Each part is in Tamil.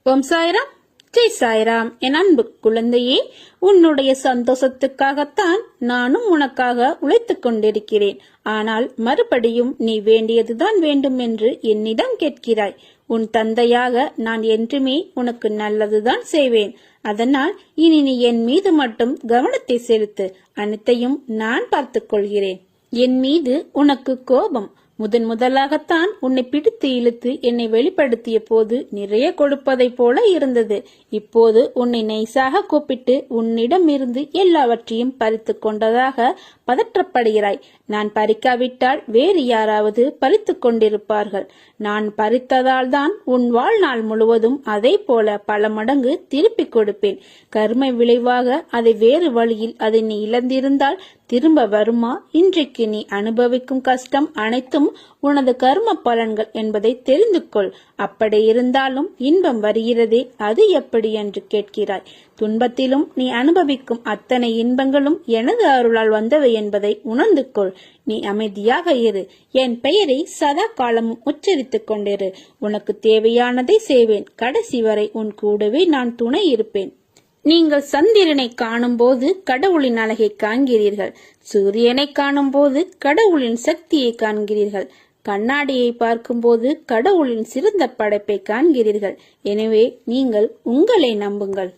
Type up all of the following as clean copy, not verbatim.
ஓம் சாய்ராம், ஜெய் சாய்ராம். என் அன்பு குழந்தையே, உன்னுடைய சந்தோஷத்துக்காகத்தான் நானும் உனக்காக உழைத்துக் கொண்டிருக்கிறேன். ஆனால் மறுபடியும் நீ வேண்டியதுதான் வேண்டும் என்று என்னிடம் கேட்கிறாய். உன் தந்தையாக நான் என்றுமே உனக்கு நல்லதுதான் செய்வேன். அதனால் இனி நீ என் மீது மட்டும் கவனத்தை செலுத்து. அனைத்தையும் நான் பார்த்துக் கொள்கிறேன். என் மீது உனக்கு கோபம் முதலாகத்தான் உன்னை பிடித்து இழுத்து என்னை வெளிப்படுத்திய போது நிறைய கொடுப்பதை போல இருந்தது. இப்போது உன்னை நைசாக கூப்பிட்டு உன்னிடம் இருந்து எல்லாவற்றையும் பறித்து கொண்டதாக பதற்றப்படுகிறாய். நான் பறிக்காவிட்டால் வேறு யாராவது பறித்து கொண்டிருப்பார்கள். நான் பறித்ததால் தான் உன் வாழ்நாள் முழுவதும் அதே போல பல மடங்கு திருப்பி கொடுப்பேன். கர்ம விளைவாக அதை வேறு வழியில் அதை நீ இழந்திருந்தால் திரும்ப வருமா? இன்றைக்கு நீ அனுபவிக்கும் கஷ்டம் அனைத்தும் உனது கர்ம பலன்கள் என்பதை தெரிந்து கொள். அப்படி இருந்தாலும் இன்பம் வருகிறதே, அது எப்படி என்று கேட்கிறாய். துன்பத்திலும் நீ அனுபவிக்கும் அத்தனை இன்பங்களும் எனது அருளால் வந்தவை என்பதை உணர்ந்து கொள். நீ அமைதியாக இரு. என் பெயரை சதா காலமும் உச்சரித்துக் கொண்டிரு. உனக்கு தேவையானதை செய்வேன். கடைசி வரை உன் கூடவே நான் துணை இருப்பேன். நீங்கள் சந்திரனை காணும் போது கடவுளின் அழகை காண்கிறீர்கள். சூரியனை காணும் போது கடவுளின் சக்தியை காண்கிறீர்கள். கண்ணாடியை பார்க்கும்போது கடவுளின் சிறந்த படைப்பை காண்கிறீர்கள். எனவே நீங்கள் உங்களை நம்புங்கள்.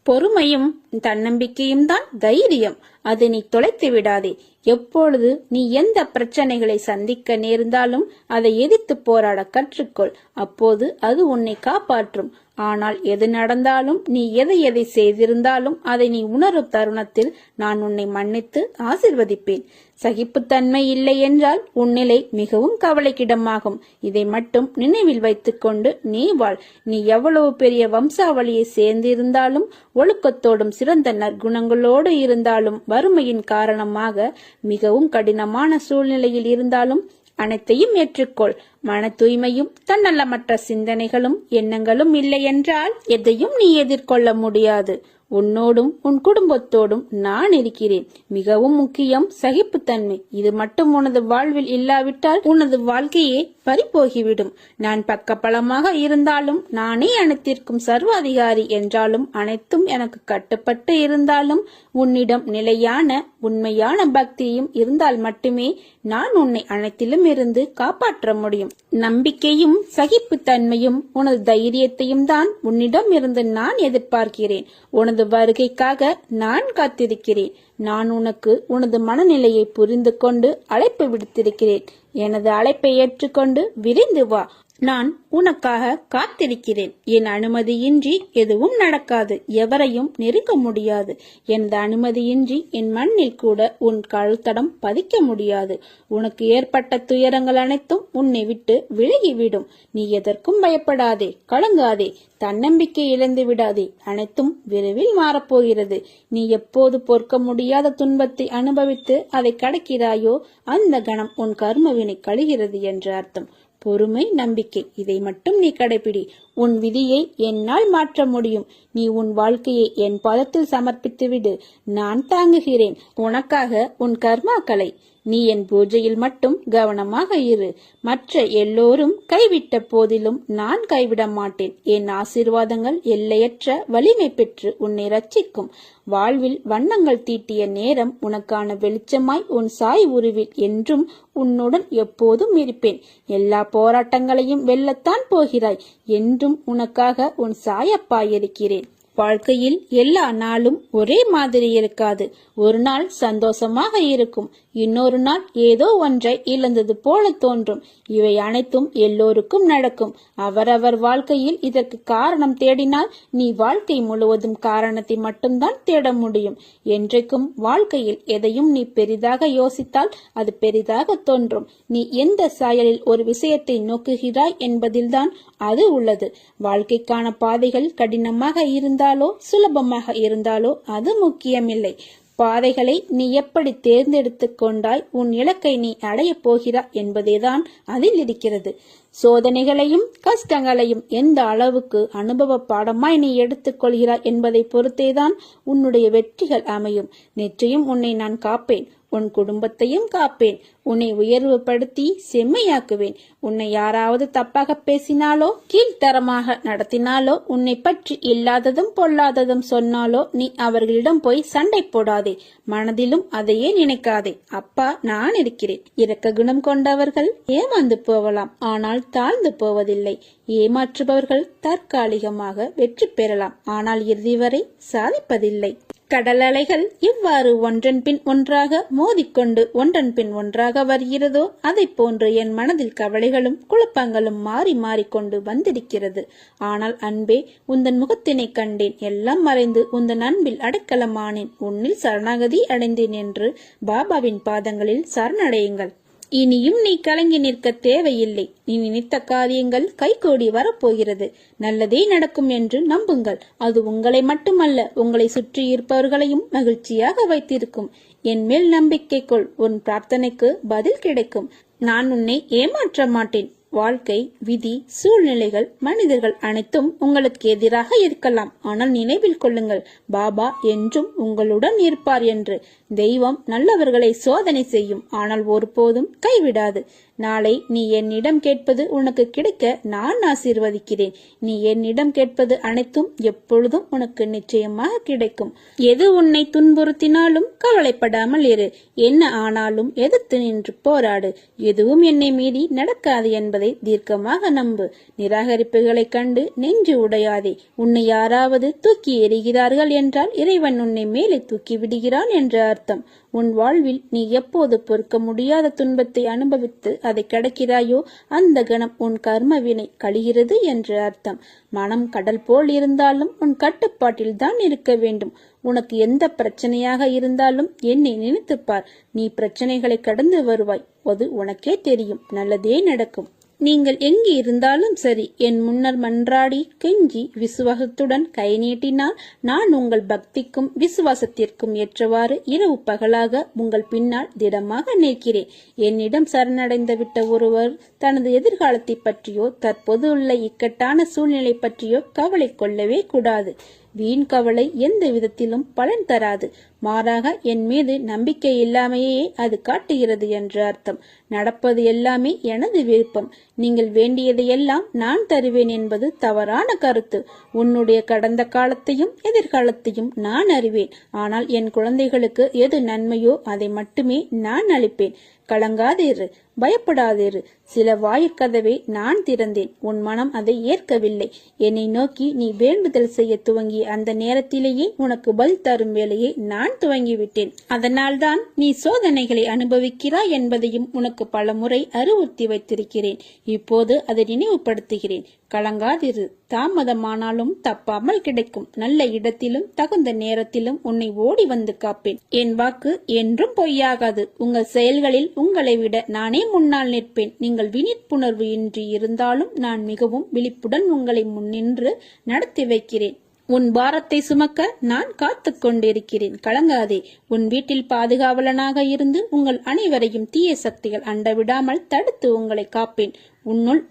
பொறுமையும் தன்னம்பிக்கையும் தான் தைரியம். அதை நீ தொலைத்து விடாதே. எப்பொழுது நீ எந்த பிரச்சனைகளை சந்திக்க நேர்ந்தாலும் அதை எதிர்த்து போராட கற்றுக்கொள். அப்போது அது உன்னை காப்பாற்றும். ஆனால் எது நடந்தாலும் நீ எதை செய்திருந்தாலும் அதை நீ உணரும் தருணத்தில் நான் உன்னை மன்னித்து ஆசிர்வதிப்பேன். சகிப்புத்தன்மை இல்லை என்றால் உன்னிலை மிகவும் கவலைக்கிடமாகும். இதை மட்டும் நினைவில் வைத்துக்கொண்டு நீ வாழ். நீ எவ்வளவு பெரிய வம்சாவளியை சேர்ந்திருந்தாலும் ஒழுக்கத்தோடும் சிறந்த நற்குணங்களோடு இருந்தாலும் வறுமையின் காரணமாக மிகவும் கடினமான சூழ்நிலையில் இருந்தாலும் அனைத்தையும் ஏற்றுக்கொள். மன தூய்மையும் தன்னலமற்ற சிந்தனைகளும் எண்ணங்களும் இல்லை என்றால் எதையும் நீ எதிர்கொள்ள முடியாது. உன்னோடும் உன் குடும்பத்தோடும் நான் இருக்கிறேன். மிகவும் முக்கியம் சகிப்புத்தன்மை. இது மட்டும் உனது வாழ்வில் இல்லாவிட்டால் உனது வாழ்க்கையே பறிபோகிவிடும். நான் பக்கபலமாக இருந்தாலும், நானே அனைத்திற்கும் சர்வாதிகாரி என்றாலும், அனைத்தும் எனக்கு கட்டுப்பட்டு இருந்தாலும், உன்னிடம் நிலையான உண்மையான பக்தியும் இருந்தால் மட்டுமே நான் உன்னை அனைத்திலும் இருந்து காப்பாற்ற முடியும். நம்பிக்கையும் சகிப்புத்தன்மையும் உனது தைரியத்தையும் தான் உன்னிடம் இருந்து நான் எதிர்பார்க்கிறேன். உனது வருகைக்காக நான் காத்திருக்கிறேன். நான் உனக்கு உனது மனநிலையை புரிந்து கொண்டு அழைப்பு விடுத்திருக்கிறேன். எனது அழைப்பை ஏற்றுக்கொண்டு விரைந்து வா. நான் உனக்காக காத்திருக்கிறேன். என் அனுமதியின்றி எதுவும் நடக்காது. எவரையும் நெருங்க முடியாது. எனது அனுமதியின்றி என் மண்ணில் கூட உன் கழுத்தடம் பதிக்க முடியாது. உனக்கு ஏற்பட்ட துயரங்கள் அனைத்தும் உன்னை விட்டு விலகிவிடும். நீ எதற்கும் பயப்படாதே, கலங்காதே, தன்னம்பிக்கை இழந்து விடாதே. அனைத்தும் விரைவில் மாறப்போகிறது. நீ எப்போது பொறுக்க முடியாத துன்பத்தை அனுபவித்து அதை கடக்கிறாயோ அந்த கணம் உன் கர்மவினை கழிகிறது என்று அர்த்தம். பொறுமை, நம்பிக்கை, இதை மட்டும் நீ கடைபிடி. உன் விதியை என்னால் மாற்ற முடியும். நீ உன் வாழ்க்கையை என் பாதத்தில் சமர்ப்பித்து விடு. நான் தாங்குகிறேன். உனக்காக உன் கர்மாக்களை. நீ என் பூஜையில் மட்டும் கவனமாக இரு. மற்ற எல்லோரும் கைவிட்ட போதிலும் நான் கைவிட மாட்டேன். என் ஆசீர்வாதங்கள் எல்லையற்ற வலிமை பெற்று உன்னை ரட்சிக்கும். வாழ்வில் வண்ணங்கள் தீட்டிய நேரம் உனக்கான வெளிச்சமாய் உன் சாய் உருவில் என்றும் உன்னுடன் எப்போதும் இருப்பேன். எல்லா போராட்டங்களையும் வெல்லத்தான் போகிறாய். என்றும் உனக்காக உன் சாயப்பா இருக்கிறேன். வாழ்க்கையில் எல்லா நாளும் ஒரே மாதிரி இருக்காது. ஒரு நாள் சந்தோஷமாக இருக்கும், இன்னொரு நாள் ஏதோ ஒன்றை இழந்தது போல தோன்றும். இவை அனைத்தும் எல்லோருக்கும் நடக்கும். அவரவர் வாழ்க்கையில் இதற்கு காரணம் தேடினால் நீ வாழ்க்கை முழுவதும் காரணத்தை மட்டும்தான் தேட முடியும். என்றைக்கும் வாழ்க்கையில் எதையும் நீ பெரிதாக யோசித்தால் அது பெரிதாக தோன்றும். நீ எந்த சாயலில் ஒரு விஷயத்தை நோக்குகிறாய் என்பதில்தான் அது உள்ளது. வாழ்க்கைக்கான பாதைகள் கடினமாக இருந்தாலோ சுலபமாக இருந்தாலோ அது முக்கியமில்லை. பாதைகளை நீ எப்படி தேர்ந்தெடுத்து கொண்டாய், உன் இலக்கை நீ அடையப் போகிறாய் என்பதேதான் அதில் இருக்கிறது. சோதனைகளையும் கஷ்டங்களையும் எந்த அளவுக்கு அனுபவ பாடமாய் நீ எடுத்துக் கொள்கிறாய் என்பதை பொறுத்தேதான் உன்னுடைய வெற்றிகள் அமையும். நிச்சயம் உன்னை நான் காப்பேன். உன் குடும்பத்தையும் காப்பேன். உன்னை உயர்வுபடுத்தி செம்மையாக்குவேன். உன்னை யாராவது தப்பாக பேசினாலோ கீழ்த்தரமாக நடத்தினாலோ உன்னை பற்றி இல்லாததும் பொல்லாததும் சொன்னாலோ நீ அவர்களிடம் போய் சண்டை போடாதே. மனதிலும் அதையே நினைக்காதே. அப்பா நான் இருக்கிறேன். இரக்க குணம் கொண்டவர்கள் ஏமாந்து போகலாம், ஆனால் தாழ்ந்து போவதில்லை. ஏமாற்றுபவர்கள் தற்காலிகமாக வெற்றி பெறலாம், ஆனால் இறுதி வரை சாதிப்பதில்லை. கடல் அலைகள் இவ்வாறு ஒன்றன் பின் ஒன்றாக மோதிக்கொண்டு ஒன்றன் பின் ஒன்றாக வருகிறதோ அதை போன்று என் மனதில் கவலைகளும் குழப்பங்களும் மாறி மாறிக்கொண்டு வந்திருக்கிறது. ஆனால் அன்பே, உந்தன் முகத்தினை கண்டேன், எல்லாம் மறைந்து உந்தன் அன்பில் அடைக்கலமானேன், உன்னில் சரணாகதி அடைந்தேன் என்று பாபாவின் பாதங்களில் சரணடையுங்கள். இனியும் நீ கலங்கி நிற்க தேவையில்லை. நீ நினைத்த காரியங்கள் கைகூடி வரப்போகிறது. நல்லதே நடக்கும் என்று நம்புங்கள். அது உங்களை மட்டுமல்ல, உங்களை சுற்றி இருப்பவர்களையும் மகிழ்ச்சியாக வைத்திருக்கும். என் மேல் நம்பிக்கை கொள். உன் பிரார்த்தனைக்கு பதில் கிடைக்கும். நான் உன்னை ஏமாற்ற மாட்டேன். வாழ்க்கை, விதி, சூழ்நிலைகள், மனிதர்கள் அனைத்தும் உங்களுக்கு எதிராக இருக்கலாம். ஆனால் நினைவில் கொள்ளுங்கள், பாபா என்றும் உங்களுடன் இருப்பார் என்று. தெய்வம் நல்லவர்களை சோதனை செய்யும், ஆனால் ஒருபோதும் கைவிடாது. நாளை நீ என்னிடம் கேட்பது உனக்கு கிடைக்க நான் ஆசீர்வதிக்கிறேன். நீ என்னிடம் கேட்பது அனைத்தும் எப்பொழுதும் உனக்கு நிச்சயமாக கிடைக்கும். எது உன்னை துன்புறுத்தினாலும் கவலைப்படாமல் இரு. என்ன ஆனாலும் எதிர்த்து நின்று போராடு. எதுவும் என்னை மீறி நடக்காது என்பதை தீர்க்கமாக நம்பு. நிராகரிப்புகளை கண்டு நெஞ்சு உடையாதே. உன்னை யாராவது தூக்கி எறிகிறார்கள் என்றால் இறைவன் உன்னை மேலே தூக்கி விடுகிறான் என்று அர்த்தம். உன் வாழ்வில் நீ எப்போது பொறுக்க முடியாத துன்பத்தை அனுபவித்து அதை கடக்கிறாயோ அந்த கணம் உன் கர்ம வினை கழிகிறது என்று அர்த்தம். மனம் கடல் போல் இருந்தாலும் உன் கட்டுப்பாட்டில் தான் இருக்க வேண்டும். உனக்கு எந்த பிரச்சனையாக இருந்தாலும் என்னை நினைத்துப்பார். நீ பிரச்சனைகளை கடந்து வருவாய். அது உனக்கே தெரியும். நல்லதே நடக்கும். நீங்கள் எங்கு இருந்தாலும் சரி, என் முன்னர் மன்றாடி கெஞ்சி விசுவாசத்துடன் கை நீட்டினால் நான் உங்கள் பக்திக்கும் விசுவாசத்திற்கும் ஏற்றவாறு இரவு பகலாக உங்கள் பின்னால் திடமாக நிற்கிறேன். என்னிடம் சரணடைந்து விட்ட ஒருவர் தனது எதிர்காலத்தை பற்றியோ தற்போது உள்ள இக்கட்டான சூழ்நிலை பற்றியோ கவலை கொள்ளவே கூடாது. வீண் கவலை எந்த விதத்திலும் பலன் தராது. மாறாக என் மீது நம்பிக்கை இல்லாமையே அது காட்டுகிறது என்று அர்த்தம். நடப்பது எல்லாமே எனது விருப்பம். நீங்கள் வேண்டியதையெல்லாம் நான் தருவேன் என்பது தவறான கருத்து. உன்னுடைய கடந்த காலத்தையும் எதிர்காலத்தையும் நான் அறிவேன். ஆனால் என் குழந்தைகளுக்கு எது நன்மையோ அதை மட்டுமே நான் அளிப்பேன். கலங்காதேரு, பயப்படாதேரு. சில வாயிற்கதவை நான் திறந்தேன். உன் மனம் அதை ஏற்கவில்லை. என்னை நோக்கி நீ வேண்டுதல் செய்ய துவங்கிய அந்த நேரத்திலேயே உனக்கு பதில் தரும் வேலையை நான் துவங்கிவிட்டேன். அதனால்தான் நீ சோதனைகளை அனுபவிக்கிறாய் என்பதையும் உனக்கு பல முறை அறிவுறுத்தி வைத்திருக்கிறேன். இப்போது அதை நினைவுபடுத்துகிறேன். கலங்காதிரு. தாமதமானாலும் தப்பாமல் கிடைக்கும். நல்ல இடத்திலும் தகுந்த நேரத்திலும் உன்னை ஓடி வந்து காப்பேன். என் வாக்கு என்றும் பொய்யாகாது. உங்கள் செயல்களில் உங்களை விட நானே முன்னால் நிற்பேன். நீங்கள் விழிப்புணர்வு இன்றி இருந்தாலும் நான் மிகவும் விழிப்புடன் உங்களை முன்னின்று நடத்தி வைக்கிறேன். உன் பாரத்தை சுமக்க நான் காத்து கொண்டிருக்கிறேன். கலங்காதே. உன் வீட்டில் பாதுகாவலனாக இருந்து உங்கள் அனைவரையும் தீய சக்திகள் அண்டவிடாமல் தடுத்து உங்களை காப்பேன்.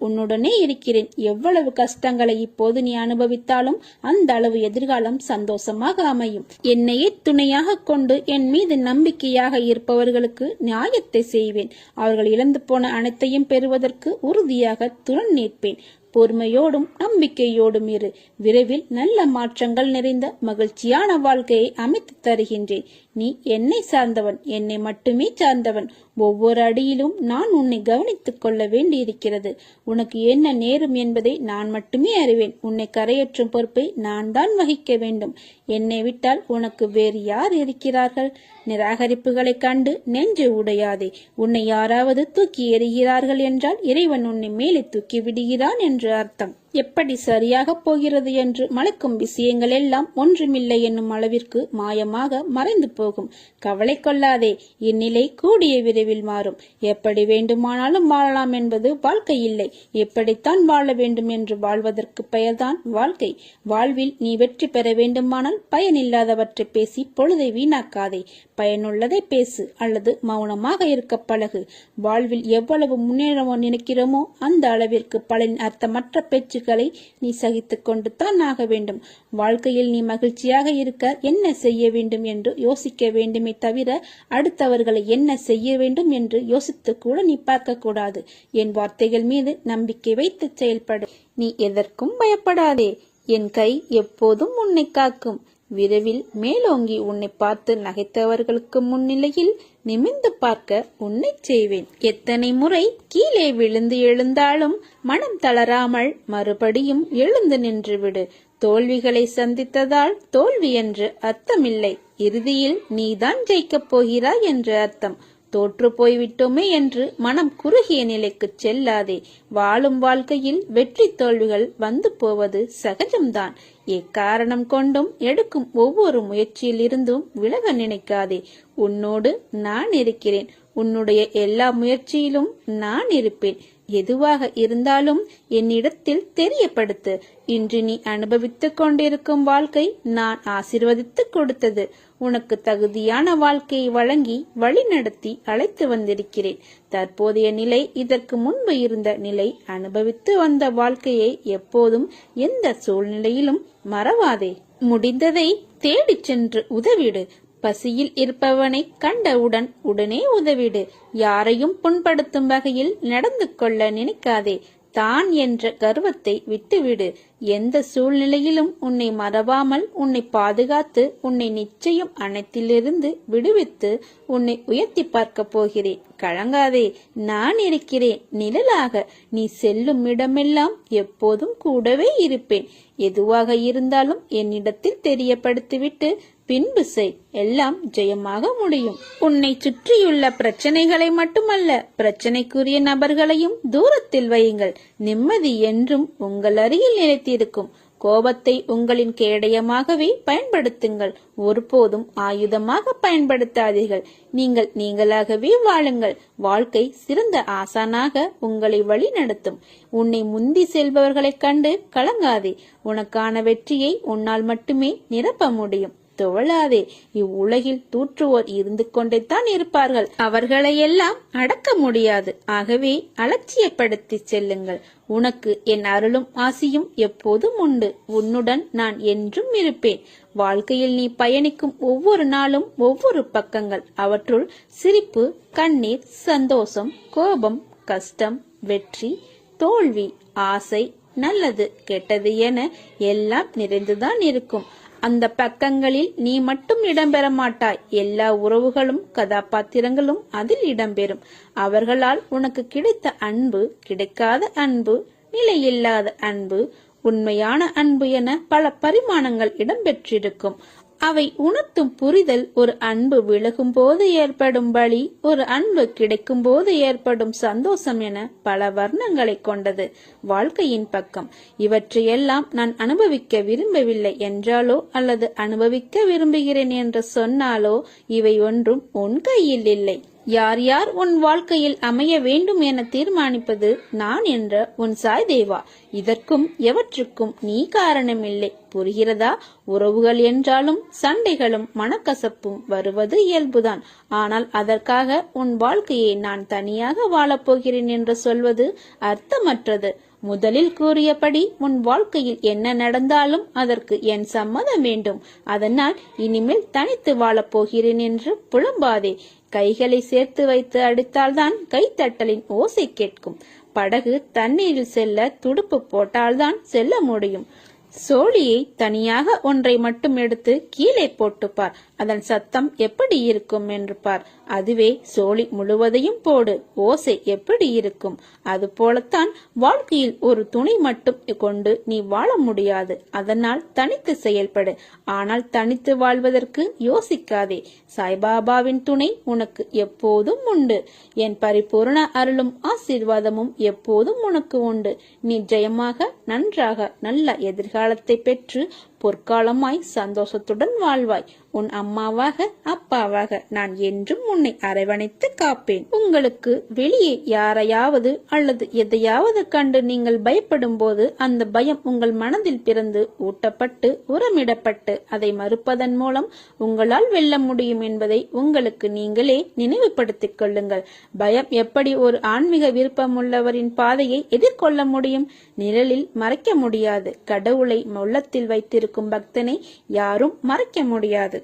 உன்னுடனே இருக்கிறேன். எவ்வளவு கஷ்டங்களை இப்போது நீ அனுபவித்தாலும் அந்த அளவு எதிர்காலம் சந்தோஷமாக அமையும். என்னையே துணையாக கொண்டு என் மீது நம்பிக்கையாக இருப்பவர்களுக்கு நியாயத்தை செய்வேன். அவர்கள் இழந்து போன அனைத்தையும் பெறுவதற்கு உறுதியாக துணை நிற்பேன். பொறுமையோடும் நம்பிக்கையோடும் இரு. விரைவில் நல்ல மாற்றங்கள் நிறைந்த மகிழ்ச்சியான வாழ்க்கையை அமைத்து தருகின்றேன். நீ என்னை சார்ந்தவன், என்னை மட்டுமே சார்ந்தவன். ஒவ்வொரு அடியிலும் நான் உன்னை கவனித்துக் கொள்ள வேண்டியிருக்கிறது. உனக்கு என்ன நேரும் என்பதை நான் மட்டுமே அறிவேன். உன்னை கரையேற்றும் பொறுப்பை நான் தான் வகிக்க வேண்டும். என்னை விட்டால் உனக்கு வேறு யார் இருக்கிறார்கள்? நிராகரிப்புகளை கண்டு நெஞ்சு உடையாதே. உன்னை யாராவது தூக்கி எறிகிறார்கள் என்றால் இறைவன் உன்னை மேலே தூக்கி விடுகிறான் என்று அர்த்தம். எப்படி சரியாக போகிறது என்று மலைக்கும் விஷயங்கள் எல்லாம் ஒன்றுமில்லை என்னும் அளவிற்கு மாயமாக மறைந்து போகும். கவலை கொள்ளாதே. இந்நிலை கூடிய விரைவில் மாறும். எப்படி வேண்டுமானாலும் வாழலாம் என்பது வாழ்க்கை இல்லை. எப்படித்தான் வாழ வேண்டும் என்று வாழ்வதற்கு பெயர்தான் வாழ்க்கை. வாழ்வில் நீ வெற்றி பெற வேண்டுமானால் பயனில்லாதவற்றை பேசி பொழுதை வீணாக்காதே. பயனுள்ளதை பேசு அல்லது மௌனமாக இருக்க பழகு. வாழ்வில் எவ்வளவு முன்னேற நினைக்கிறோமோ அந்த அளவிற்கு பலன் அர்த்தமற்ற பேச்சுக்கள் பதில்களை நீ சகித்துக் கொண்டு தான் ஆக வேண்டும். வாழ்க்கையில் நீ மகிழ்ச்சியாக இருக்க என்ன செய்ய வேண்டும் என்று யோசிக்க வேண்டுமே தவிர அடுத்தவர்களை என்ன செய்ய வேண்டும் என்று யோசித்து கூட நீ பார்க்க கூடாது. என் வார்த்தைகள் மீது நம்பிக்கை வைத்து செயல்படு. நீ எதற்கும் பயப்படாதே. என் கை எப்போதும் உன்னை காக்கும். விரைவில் மேலோங்கி உன்னை பார்த்து நகைத்தவர்களுக்கு முன்னிலையில் நிமிர்ந்து பார்க்க உன்னை செய்வேன். எத்தனை முறை கீழே விழுந்து எழுந்தாலும் மனம் தளராமல் மறுபடியும் எழுந்து நின்று விடு. தோல்விகளை சந்தித்ததால் தோல்வி என்று அர்த்தமில்லை. இறுதியில் நீதான் ஜெயிக்கப் போகிறாய் என்று அர்த்தம். தோற்று போய்விட்டோமே என்று மனம் குறுகிய நிலைக்கு செல்லாதே. வாழும் வாழ்க்கையில் வெற்றி தோல்விகள் வந்து போவது சகஜம்தான். எக்காரணம் கொண்டும் எடுக்கும் ஒவ்வொரு முயற்சியில் இருந்தும் விலக நினைக்காதே. உன்னோடு நான் இருக்கிறேன். உன்னுடைய எல்லா முயற்சியிலும் நான் இருப்பேன். எதுவாக இருந்தாலும் என்னிடத்தில் தெரியப்படுத்து. இன்று நீ அனுபவித்துக் கொண்டிருக்கும் வாழ்க்கை நான் ஆசீர்வதித்து கொடுத்தது. உனக்கு தகுதியான வாழ்க்கையை வழங்கி வழிநடத்தி அழைத்து வந்திருக்கிறேன். தற்போதைய நிலை இதற்கு முன்பு இருந்த நிலை. அனுபவித்து வந்த வாழ்க்கையை எப்போதும் எந்த சூழ்நிலையிலும் மறவாதே. முடிந்ததை தேடிச் சென்று உதவிடு. பசியில் இருப்பவனை கண்டவுடன் உடனே உதவிடு. யாரையும் புண்படுத்தும் வகையில் நடந்து கொள்ள நினைக்காதே. தான் என்ற கர்வத்தை விட்டுவிடு. எந்த சூழ்நிலையிலும் உன்னை மறவாமல் உன்னை பாதுகாத்து உன்னை நிச்சயம் அனைத்திலிருந்து விடுவித்து உன்னை உயர்த்தி பார்க்க போகிறேன். கலங்காதே, நான் இருக்கிறேன். நிழலாக நீ செல்லும் இடமெல்லாம் எப்போதும் கூடவே இருப்பேன். எதுவாக இருந்தாலும் என்னிடத்தில் தெரியப்படுத்திவிட்டு பின்பு செய். எல்லாம் ஜெயமாக முடியும். உன்னை சுற்றியுள்ள பிரச்சனைகளை மட்டுமல்ல, பிரச்சனைக்குரிய நபர்களையும் தூரத்தில் வையுங்கள். நிம்மதி என்றும் உங்கள் அருகில் நிலைத்திருக்கும். கோபத்தை உங்களின் கேடயமாகவே பயன்படுத்துங்கள். ஒருபோதும் ஆயுதமாக பயன்படுத்தாதீர்கள். நீங்கள் நீங்களாகவே வாழுங்கள். வாழ்க்கை சிறந்த ஆசானாக உங்களை வழி நடத்தும். உன்னை முந்தி செல்பவர்களைக் கண்டு கலங்காதே. உனக்கான வெற்றியை உன்னால் மட்டுமே நிரப்ப முடியும். துவளாதே. இவ்வுலகில் தூற்றுவோர் இருந்து கொண்டே தான் இருப்பார்கள். அவர்களை எல்லாம் அடக்க முடியாது. ஆகவே அலட்சியப்படுத்தி செல்லுங்கள். உனக்கு என் அருளும் ஆசியும் எப்போதும் உண்டு. உன்னுடன் நான் என்றும் இருப்பேன். வாழ்க்கையில் நீ பயணிக்கும் ஒவ்வொரு நாளும் ஒவ்வொரு பக்கங்கள். அவற்றுள் சிரிப்பு, கண்ணீர், சந்தோஷம், கோபம், கஷ்டம், வெற்றி, தோல்வி, ஆசை, நல்லது, கெட்டது என எல்லாம் நிறைந்துதான் இருக்கும். அந்த பக்கங்களில் நீ மட்டும் இடம்பெற மாட்டாய். எல்லா உறவுகளும் கதாபாத்திரங்களும் அதில் இடம்பெறும். அவர்களால் உனக்கு கிடைத்த அன்பு, கிடைக்காத அன்பு, நிலையில்லாத அன்பு, உண்மையான அன்பு என பல பரிமாணங்கள் இடம்பெற்றிருக்கும். அவை உணர்த்தும் புரிதல் ஒரு அன்பு விலகும் போது ஏற்படும் வலி, ஒரு அன்பு கிடைக்கும் போது ஏற்படும் சந்தோஷம் என பல வர்ணங்களை கொண்டது வாழ்க்கையின் பக்கம். இவற்றையெல்லாம் நான் அனுபவிக்க விரும்பவில்லை என்றாலோ அல்லது அனுபவிக்க விரும்புகிறேன் என்று சொன்னாலோ இவை ஒன்றும் உன் கையில் இல்லை. யார் யார் உன் வாழ்க்கையில் அமைய வேண்டும் என தீர்மானிப்பது நான் என்ற உன் சாய் தேவா. இதற்கும் எவற்றுக்கும் நீ காரணமில்லை. புரிகிறதா? உறவுகள் என்றாலும் சண்டைகளும் மனக்கசப்பும் வருவது இயல்புதான். ஆனால் அதற்காக உன் வாழ்க்கையை நான் தனியாக வாழப்போகிறேன் என்று சொல்வது அர்த்தமற்றது. முதலில் கூறியபடி உன் வாழ்க்கையில் என்ன நடந்தாலும் அதற்கு என் சம்மதம் வேண்டும். அதனால் இனிமேல் தனித்து வாழப்போகிறேன் என்று புலம்பாதே. கைகளை சேர்த்து வைத்து அடித்தால்தான் கைத்தட்டலின் ஓசை கேட்கும். படகு தண்ணீரில் செல்ல துடுப்பு போட்டால்தான் செல்ல முடியும். சோழியை தனியாக ஒன்றை மட்டும் எடுத்து கீழே போட்டு பார். அதன் சத்தம் எப்படி இருக்கும் என்று பார். அதுவே சோழி முழுவதையும் போடு, ஓசை எப்படி இருக்கும்? அது போலத்தான் வாழ்க்கையில் ஒரு துணை மட்டும் கொண்டு நீ வாழ முடியாது. அதனால் தனித்து செயல்படு. ஆனால் தனித்து வாழ்வதற்கு யோசிக்காதே. சாய்பாபாவின் துணை உனக்கு எப்போதும் உண்டு. என் பரிபூர்ண அருளும் ஆசீர்வாதமும் எப்போதும் உனக்கு உண்டு. நீ ஜெயமாக நன்றாக நல்ல எதிர்காலத்தை பெற்று பொற்காலமாய் சந்தோஷத்துடன் வாழ்வாய். உன் அம்மாவாக அப்பாவாக நான் என்றும் உன்னை அரவணைத்து காப்பேன். உங்களுக்கு வெளியே யாரையாவது அல்லது எதையாவது கண்டு நீங்கள் பயப்படும் போது அந்த பயம் உங்கள் மனதில் பிறந்து ஊட்டப்பட்டு உரமிடப்பட்டு அதை மறுப்பதன் மூலம் உங்களால் வெல்ல முடியும் என்பதை உங்களுக்கு நீங்களே நினைவுபடுத்திக் கொள்ளுங்கள். பயம் எப்படி ஒரு ஆன்மீக விருப்பமுள்ளவரின் பாதையை எதிர்கொள்ள முடியும்? நிழலில் மறைக்க முடியாது. கடவுளை உள்ளத்தில் வைத்திருக்கும் பக்தனை யாரும் மறைக்க முடியாது.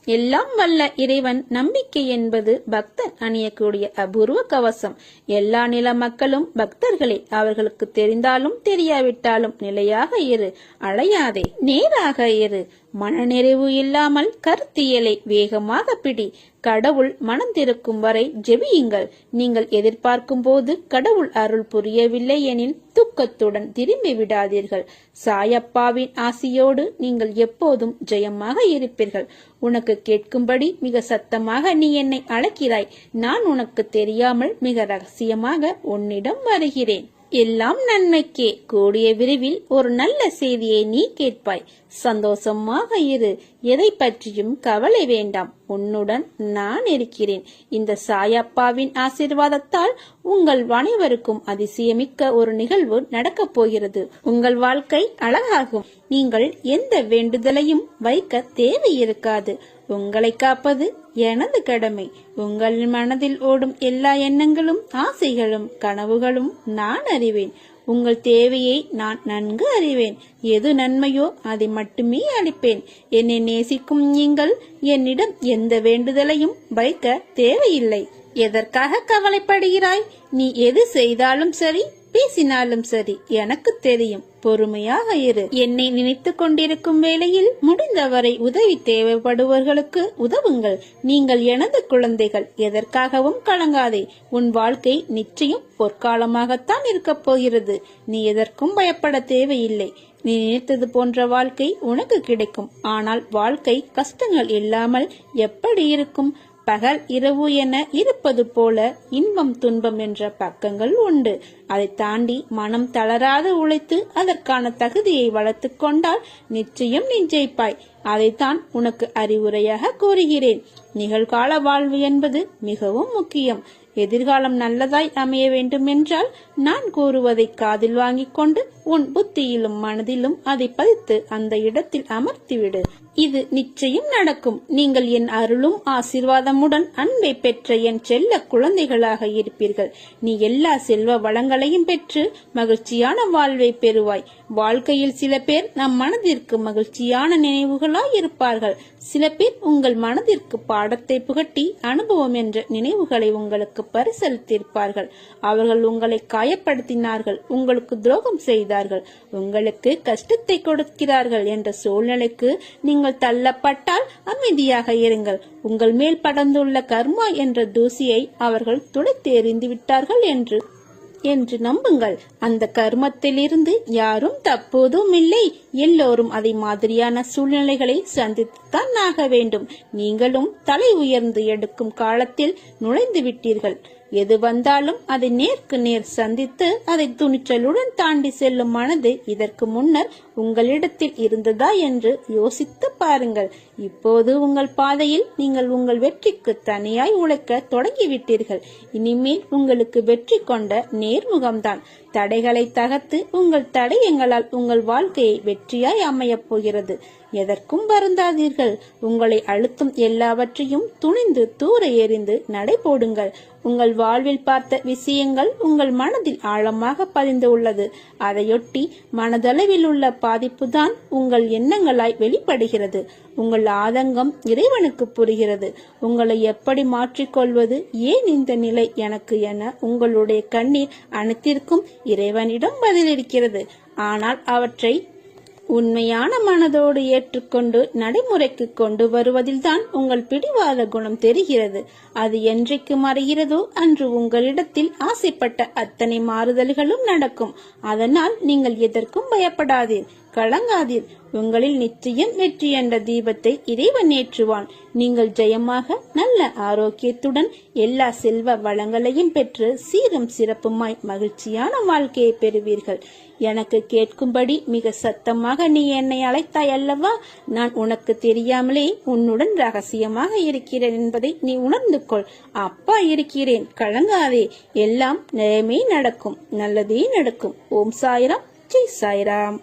எல்லாம் வல்ல இறைவன் நம்பிக்கை என்பது பக்தன் அணியக்கூடிய அபூர்வ கவசம். எல்லா நில மக்களும் பக்தர்களே. அவர்களுக்கு தெரிந்தாலும் தெரியாவிட்டாலும் நிலையாக இரு, அழையாதே, நேராக இரு. மனநிறைவு இல்லாமல் கருத்தியலை வேகமாக பிடி. கடவுள் மனம் திறக்கும் வரை ஜெபியுங்கள். நீங்கள் எதிர்பார்க்கும் போது கடவுள் அருள் புரியவில்லை எனில் துக்கத்துடன் திரும்பி விடாதீர்கள். சாயப்பாவின் ஆசியோடு நீங்கள் எப்போதும் ஜெயமாக இருப்பீர்கள். உனக்கு கேட்கும்படி மிக சத்தமாக நீ என்னை அழைக்கிறாய். நான் உனக்கு தெரியாமல் மிக ரகசியமாக உன்னிடம் வருகிறேன். எல்லாம் நன்மைக்கே. கூடிய விரைவில் ஒரு நல்ல செய்தியை நீ கேட்பாய். சந்தோஷமாக இரு. எதை பற்றியும் கவலை வேண்டாம். உன்னுடன் நான் இருக்கிறேன். இந்த சாயப்பாவின் ஆசீர்வாதத்தால் உங்கள் அனைவருக்கும் அதிசயமிக்க ஒரு நிகழ்வு நடக்கப் போகிறது. உங்கள் வாழ்க்கை அழகாகும். நீங்கள் எந்த வேண்டுதலையும் வைக்க தேவை இருக்காது. உங்களை காப்பது எனது கடமை. உங்கள் மனதில் ஓடும் எல்லா எண்ணங்களும் ஆசைகளும் கனவுகளும் நான் அறிவேன். உங்கள் தேவையை நான் நன்கு அறிவேன். எது நன்மையோ அதை மட்டுமே அளிப்பேன். என்னை நேசிக்கும் நீங்கள் என்னிடம் எந்த வேண்டுதலையும் வைக்க தேவையில்லை. எதற்காக கவலைப்படுகிறாய்? நீ எது செய்தாலும் சரி, பேசினாலும் சரி, எனக்கு தெரியும். பொறுமையாக இரு. என்னை நினைத்து கொண்டிருக்கும் வேளையில் முடிந்தவரை உதவி தேவைப்படுவர்களுக்கு உதவுங்கள். நீங்கள் எனது குழந்தைகள். எதற்காகவும் கலங்காதே. உன் வாழ்க்கை நிச்சயம் பொற்காலமாகத்தான் இருக்கப் போகிறது. நீ எதற்கும் பயப்பட தேவையில்லை. நீ நினைத்தது போன்ற வாழ்க்கை உனக்கு கிடைக்கும். ஆனால் வாழ்க்கை கஷ்டங்கள் இல்லாமல் எப்படி இருக்கும்? பகல் இரவு என இருப்பது போல இன்பம் துன்பம் என்ற பக்கங்கள் உண்டு. அதை தாண்டி மனம் தளராது உழைத்து அதற்கான தகுதியை வளர்த்து கொண்டால் நிச்சயம் நீ ஜெயிப்பாய். அதைத்தான் உனக்கு அறிவுரையாக கூறுகிறேன். நிகழ்கால வாழ்வு என்பது மிகவும் முக்கியம். எதிர்காலம் நல்லதாய் அமைய வேண்டும் என்றால் நான் கூறுவதை காதில் வாங்கிக் கொண்டு உன் புத்தியிலும் மனதிலும் அதை பதித்து அந்த இடத்தில் அமர்த்திவிடு. இது நிச்சயம் நடக்கும். நீங்கள் என் அருளும் ஆசீர்வாதமுடன் அன்பை பெற்ற என் செல்ல குழந்தைகளாக இருப்பீர்கள். நீ எல்லா செல்வ வளங்களையும் பெற்று மகிழ்ச்சியான வாழ்வை பெறுவாய். வாழ்க்கையில் சில பேர் நம் மனதிற்கு மகிழ்ச்சியான நினைவுகளாய் இருப்பார்கள். சில பேர் உங்கள் மனதிற்கு பாடத்தை புகட்டி அனுபவம் என்ற நினைவுகளை உங்களுக்கு பரிசளித்திருப்பார்கள். அவர்கள் உங்களை காயப்படுத்தினார்கள், உங்களுக்கு துரோகம் செய்தார்கள், உங்களுக்கு கஷ்டத்தை கொடுக்கிறார்கள் என்ற சூழ்நிலைக்கு நீங்கள் தள்ளப்பட்டால் அமைதியாக இருங்கள். உங்கள் மேல் படர்ந்துள்ள கர்மா என்ற தூசியை அவர்கள் துடைத்து எறிந்து விட்டார்கள் என்று நம்புங்கள். அந்த கர்மத்திலிருந்து யாரும் தப்போதும் இல்லை. எல்லோரும் அதை மாதிரியான சூழ்நிலைகளை சந்தித்துத்தான் ஆக வேண்டும். நீங்களும் தலை உயர்ந்து எடுக்கும் காலத்தில் நுழைந்து விட்டீர்கள். எது வந்தாலும் அதை நேருக்கு நேர் சந்தித்து அதை துணிச்சலுடன் தாண்டி செல்லும் மனது இதற்கு முன்னர் உங்களிடத்தில் இருந்ததா என்று யோசித்து பாருங்கள். இப்போது உங்கள் பாதையில் நீங்கள் உங்கள் வெற்றிக்கு தனியாய் உழைக்க தொடங்கிவிட்டீர்கள். இனிமேல் உங்களுக்கு வெற்றி கொண்ட நேர்முகம்தான். தடைகளை தகர்த்து உங்கள் தடயங்களால் உங்கள் வாழ்க்கையை வெற்றியாய் அமையப் போகிறது. எதற்கும் வருந்தாதீர்கள். உங்களை அழுத்தும் எல்லாவற்றையும் துணிந்து தூர எறிந்து நடை போடுங்கள். உங்கள் வாழ்வில் பார்த்த விஷயங்கள் உங்கள் மனதில் ஆழமாக பதிந்து உள்ளது. அதையொட்டி மனதளவில் உள்ள பாதிப்புதான் உங்கள் எண்ணங்களாய் வெளிப்படுகிறது. உங்கள் ஆதங்கம் இறைவனுக்கு புரிகிறது. உங்களை எப்படி மாற்றிக்கொள்வது, ஏன் இந்த நிலை எனக்கு என உங்களுடைய கண்ணீர் அனைத்திற்கும் இறைவனிடம் பதிலிருக்கிறது. ஆனால் அவற்றை உண்மையான மனதோடு ஏற்றுக்கொண்டு நடைமுறைக்கு கொண்டு வருவதில்தான் உங்கள் பிடிவாத குணம் தெரிகிறது. அது என்றைக்கு மறைகிறதோ அன்று உங்களிடத்தில் ஆசைப்பட்ட அத்தனை மாறுதல்களும் நடக்கும். அதனால் நீங்கள் எதற்கும் பயப்படாதீர். கலங்காதீர். உங்களில் நிச்சயம் வெற்றி என்ற தீபத்தை இறைவன் ஏற்றுவான். நீங்கள் ஜெயமாக நல்ல ஆரோக்கியத்துடன் எல்லா செல்வ வளங்களையும் பெற்று சீரும் சிறப்புமாய் மகிழ்ச்சியான வாழ்க்கையை பெறுவீர்கள். எனக்கு கேட்கும்படி மிக சத்தமாக நீ என்னை அழைத்தாய் அல்லவா? நான் உனக்கு தெரியாமலே உன்னுடன் ரகசியமாக இருக்கிறேன் என்பதை நீ உணர்ந்து கொள். அப்பா இருக்கிறேன், கலங்காதே. எல்லாம் நேர்மை நடக்கும், நல்லதே நடக்கும். ஓம் சாய்ராம், ஜெய் சாய்ராம்.